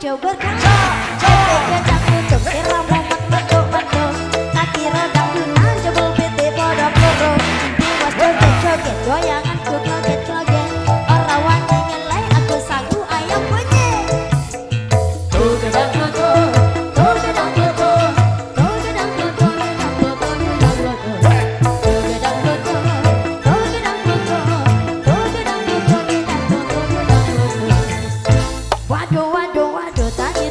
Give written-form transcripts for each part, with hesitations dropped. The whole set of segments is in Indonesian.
aja berkata Bebek kecap tutup sirah momet medok-medok kaki rodang dunan jebol PT podok loro tiwas joget-joget goyangan ku kloget-kloget orang wani ngelai aku sagu ayam penyet tuh gedang tutup tuh gedang tutup tuh gedang tutup gedang tutup gedang tutup tuh gedang tutup tuh gedang tutup tuh gedang tutup gedang tutup gedang tutup waduh waduh waduh tadi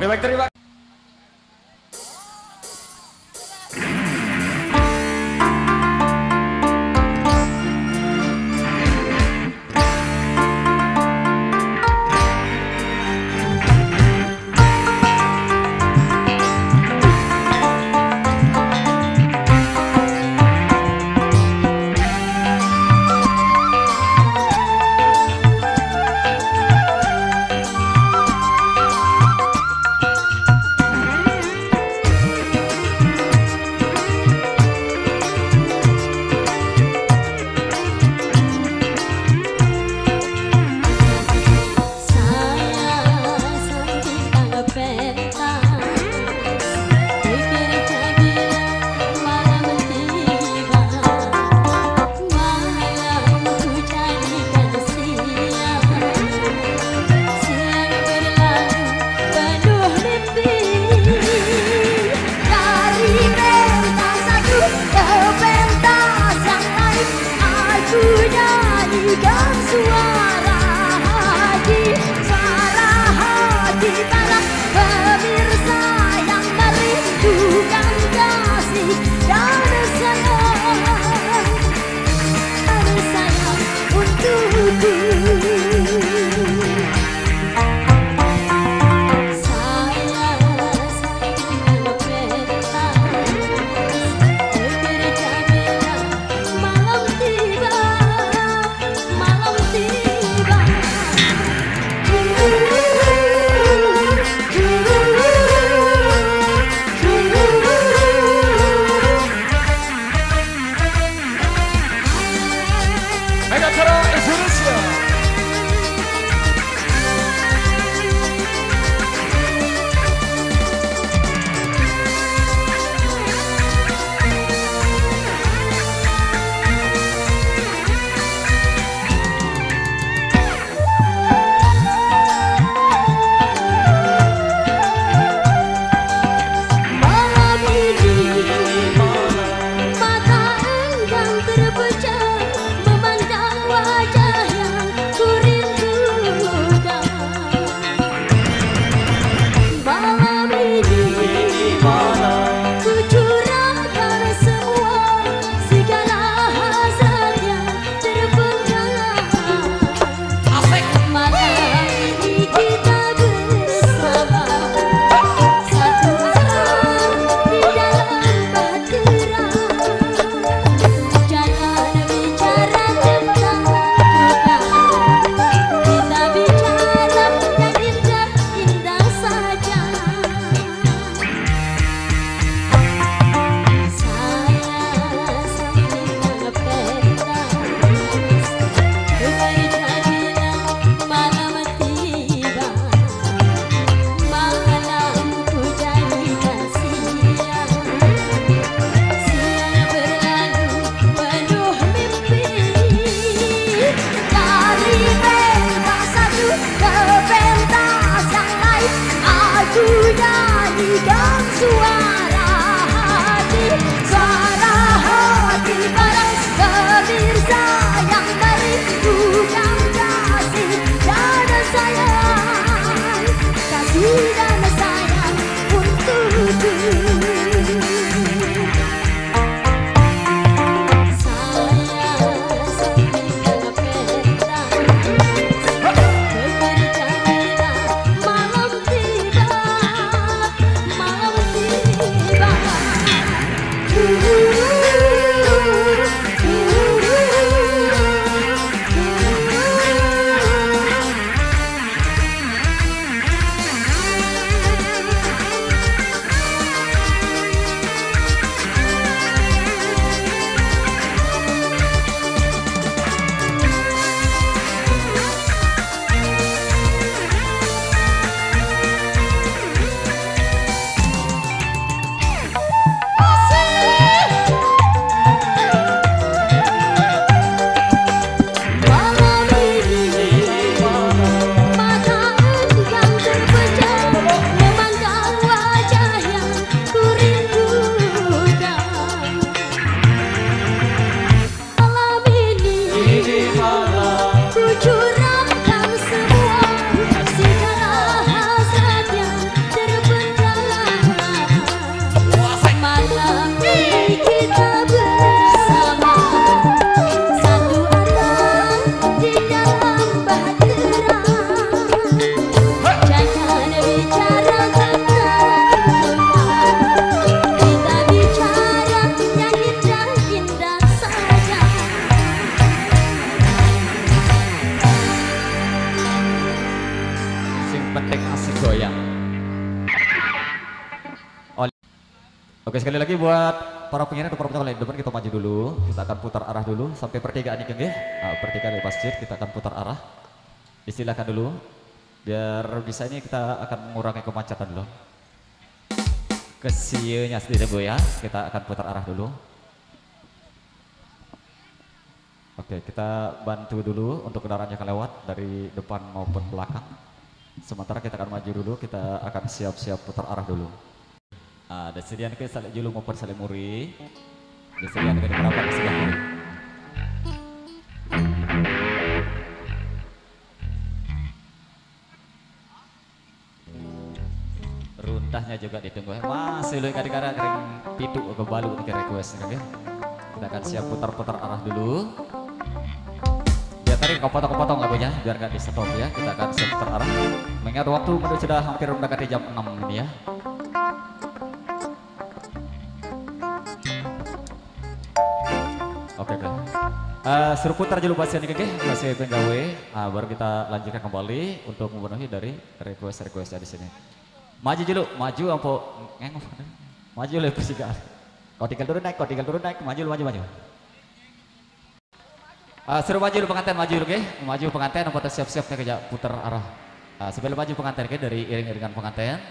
Oke, baik, terima kasih. Mata enggang terpejam memandang wajah Oke, sekali lagi buat para pengingat atau para penonton lain depan kita maju dulu. Kita akan putar arah dulu sampai pertigaan ini nggih. Nah, pertigaan di masjid kita akan putar arah. Istilahkan dulu. Biar bisa ini kita akan mengurangi kemacetan dulu. Kesieunya sendiri Bu ya. Kita akan putar arah dulu. Oke, kita bantu dulu untuk kendaraan yang akan lewat dari depan maupun belakang. Sementara kita akan maju dulu, kita akan siap-siap putar arah dulu. Desedian ke salib julu maupun salib muri. Desedian ke berapa ke sebelah kiri. Runtahnya juga ditunggu. Masih lu kadang-kadang kering pitu ke balu ke request ya. Kita akan siap putar-putar arah dulu. Ya tadi kau potong-potong lagunya biar nggak di stop ya. Kita akan siap putar arah. Mengingat waktu menuju sudah hampir mendekati jam 6 ini ya. Oke. Suruh putar dulu pasien ini masih penggawe. Baru kita lanjutkan kembali untuk memenuhi dari request di sini. Maju dulu, maju ampun ngengok. Maju le persigaan. Kau tinggal turun naik, maju. Suruh maju dulu pengantin, maju dulu maju pengantin, siap-siap kerja putar arah. Sebelum maju pengantin dari iring-iringan pengantin.